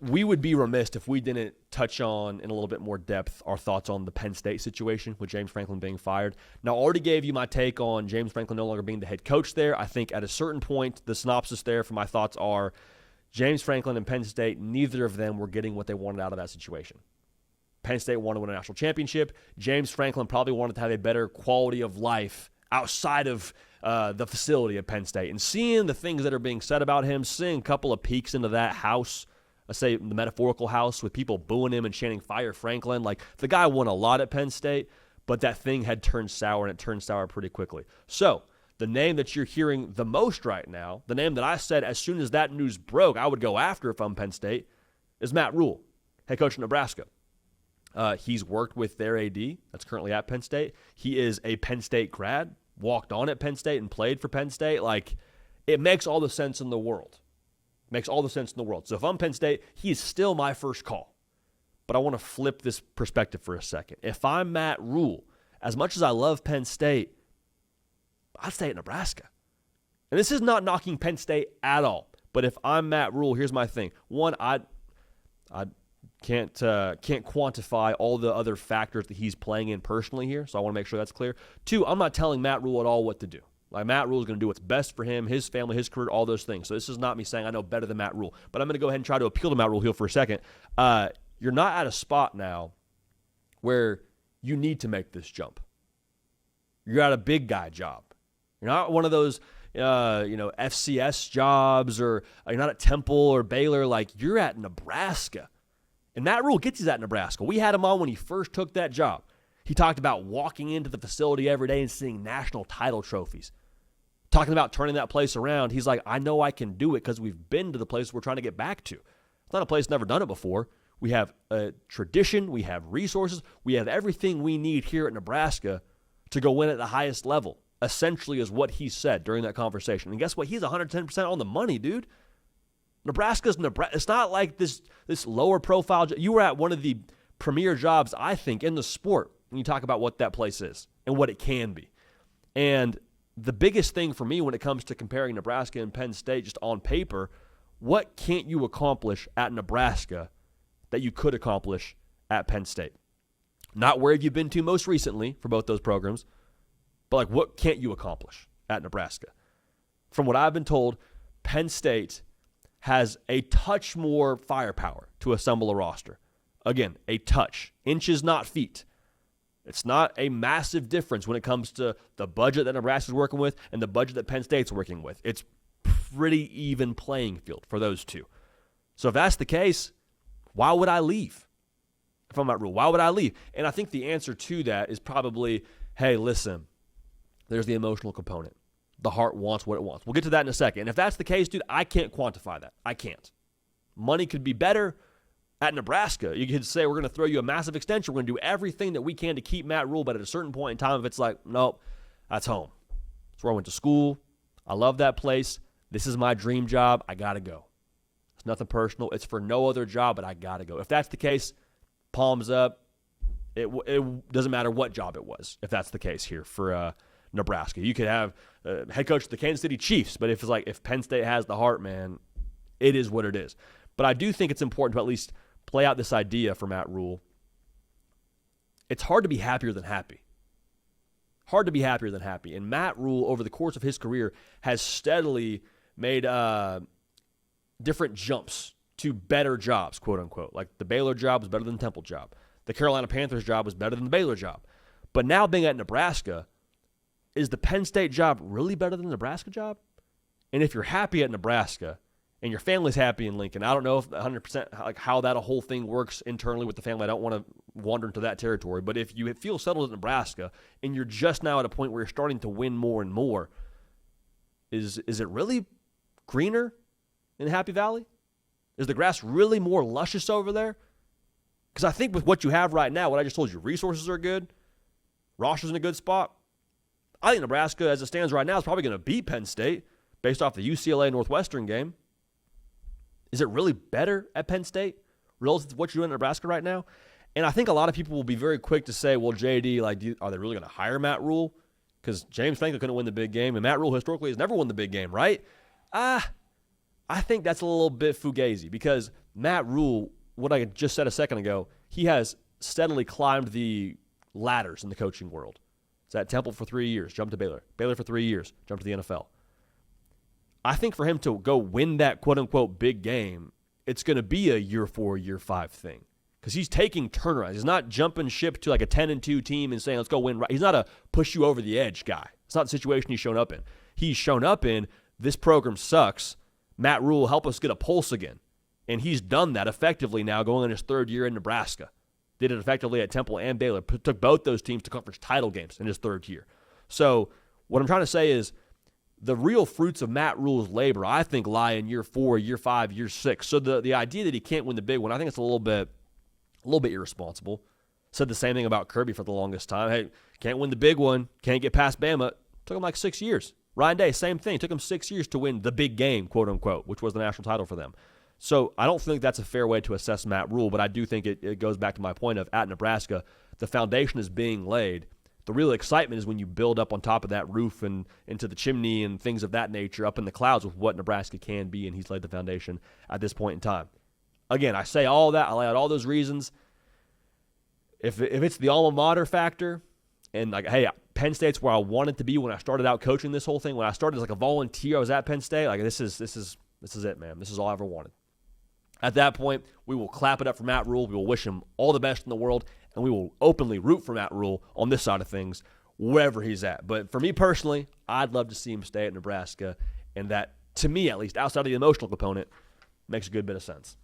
we would be remiss if we didn't touch on in a little bit more depth our thoughts on the Penn State situation with James Franklin being fired. Now, I already gave you my take on James Franklin no longer being the head coach there. I think at a certain point, the synopsis there for my thoughts are James Franklin and Penn State, neither of them were getting what they wanted out of that situation. Penn State wanted to win a national championship. James Franklin probably wanted to have a better quality of life outside of the facility at Penn State. And seeing the things that are being said about him, seeing a couple of peeks into that house, let's say the metaphorical house with people booing him and chanting "Fire Franklin." Like, the guy won a lot at Penn State, but that thing had turned sour, and it turned sour pretty quickly. So the name that you're hearing the most right now, the name that I said as soon as that news broke I would go after if I'm Penn State, is Matt Rhule, head coach of Nebraska. He's worked with their AD that's currently at Penn State. He is a Penn State grad, walked on at Penn State and played for Penn State. Like, it makes all the sense in the world. Makes all the sense in the world. So if I'm Penn State, he is still my first call. But I want to flip this perspective for a second. If I'm Matt Rhule, as much as I love Penn State, I'd stay at Nebraska. And this is not knocking Penn State at all. But if I'm Matt Rhule, here's my thing. One, I can't quantify all the other factors that he's playing in personally here, so I want to make sure that's clear. Two, I'm not telling Matt Rhule at all what to do. Like, Matt Rhule is going to do what's best for him, his family, his career, all those things. So this is not me saying I know better than Matt Rhule. But I'm going to go ahead and try to appeal to Matt Rhule here for a second. You're not at a spot now where you need to make this jump. You're at a big guy job. You're not one of those FCS jobs, or you're not at Temple or Baylor. Like, you're at Nebraska. And Matt Rhule gets his at Nebraska. We had him on when he first took that job. He talked about walking into the facility every day and seeing national title trophies. Talking about turning that place around. He's like, I know I can do it because we've been to the place we're trying to get back to. It's not a place never done it before. We have a tradition. We have resources. We have everything we need here at Nebraska to go win at the highest level, essentially is what he said during that conversation. And guess what? He's 110% on the money, dude. Nebraska's Nebraska. It's not like this lower profile. You were at one of the premier jobs, I think, in the sport when you talk about what that place is and what it can be. And the biggest thing for me when it comes to comparing Nebraska and Penn State, just on paper, what can't you accomplish at Nebraska that you could accomplish at Penn State? Not where have you been to most recently for both those programs, but like, what can't you accomplish at Nebraska? From what I've been told, Penn State has a touch more firepower to assemble a roster. Again, a touch. Inches, not feet. It's not a massive difference when it comes to the budget that Nebraska's working with and the budget that Penn State's working with. It's pretty even playing field for those two. So if that's the case, why would I leave? If I'm Matt Rhule, why would I leave? And I think the answer to that is probably, hey, listen, there's the emotional component. The heart wants what it wants. We'll get to that in a second. And if that's the case, dude, I can't quantify that. I can't. Money could be better. At Nebraska, you could say we're going to throw you a massive extension. We're going to do everything that we can to keep Matt Rhule, but at a certain point in time, if it's like, nope, that's home. It's where I went to school. I love that place. This is my dream job. I got to go. It's nothing personal. It's for no other job, but I got to go. If that's the case, palms up. It doesn't matter what job it was, if that's the case here for Nebraska. You could have head coach of the Kansas City Chiefs, but if Penn State has the heart, man, it is what it is. But I do think it's important to at least play out this idea for Matt Rhule. It's hard to be happier than happy. Hard to be happier than happy. And Matt Rhule, over the course of his career, has steadily made different jumps to better jobs, quote unquote. Like, the Baylor job was better than the Temple job. The Carolina Panthers job was better than the Baylor job. But now being at Nebraska, is the Penn State job really better than the Nebraska job? And if you're happy at Nebraska, and your family's happy in Lincoln, I don't know if 100% like how that whole thing works internally with the family. I don't want to wander into that territory. But if you feel settled at Nebraska and you're just now at a point where you're starting to win more and more, is it really greener in Happy Valley? Is the grass really more luscious over there? Because I think with what you have right now, what I just told you, resources are good, roster's in a good spot. I think Nebraska, as it stands right now, is probably going to beat Penn State based off the UCLA Northwestern game. Is it really better at Penn State relative to what you're doing in Nebraska right now? And I think a lot of people will be very quick to say, well, JD, are they really going to hire Matt Rhule? Because James Franklin couldn't win the big game, and Matt Rhule historically has never won the big game, right? I think that's a little bit fugazi, because Matt Rhule, what I just said a second ago, he has steadily climbed the ladders in the coaching world. He's at Temple for 3 years, jumped to Baylor. Baylor for 3 years, jumped to the NFL. I think for him to go win that quote-unquote big game, it's going to be a year 4, year 5 thing. Because he's taking turnarounds. He's not jumping ship to like a 10-2 team and saying, let's go win. He's not a push you over the edge guy. It's not the situation he's shown up in. He's shown up in, this program sucks. Matt Rhule, help us get a pulse again. And he's done that effectively now going in his 3rd year in Nebraska. Did it effectively at Temple and Baylor. Took both those teams to conference title games in his 3rd year. So what I'm trying to say is the real fruits of Matt Rhule's labor, I think, lie in year 4, year 5, year 6. So the idea that he can't win the big one, I think it's a little bit irresponsible. Said the same thing about Kirby for the longest time. Hey, can't win the big one, can't get past Bama. Took him like 6 years. Ryan Day, same thing. Took him 6 years to win the big game, quote unquote, which was the national title for them. So I don't think that's a fair way to assess Matt Rhule, but I do think it goes back to my point of at Nebraska, the foundation is being laid. The real excitement is when you build up on top of that roof and into the chimney and things of that nature up in the clouds with what Nebraska can be, and he's laid the foundation at this point in time. Again, I say all that. I lay out all those reasons. If it's the alma mater factor, and like, hey, Penn State's where I wanted to be when I started out coaching this whole thing. When I started as like a volunteer, I was at Penn State. Like this is it, man. This is all I ever wanted. At that point, we will clap it up for Matt Rhule. We will wish him all the best in the world, and we will openly root for Matt Rhule on this side of things, wherever he's at. But for me personally, I'd love to see him stay at Nebraska, and that, to me at least, outside of the emotional component, makes a good bit of sense.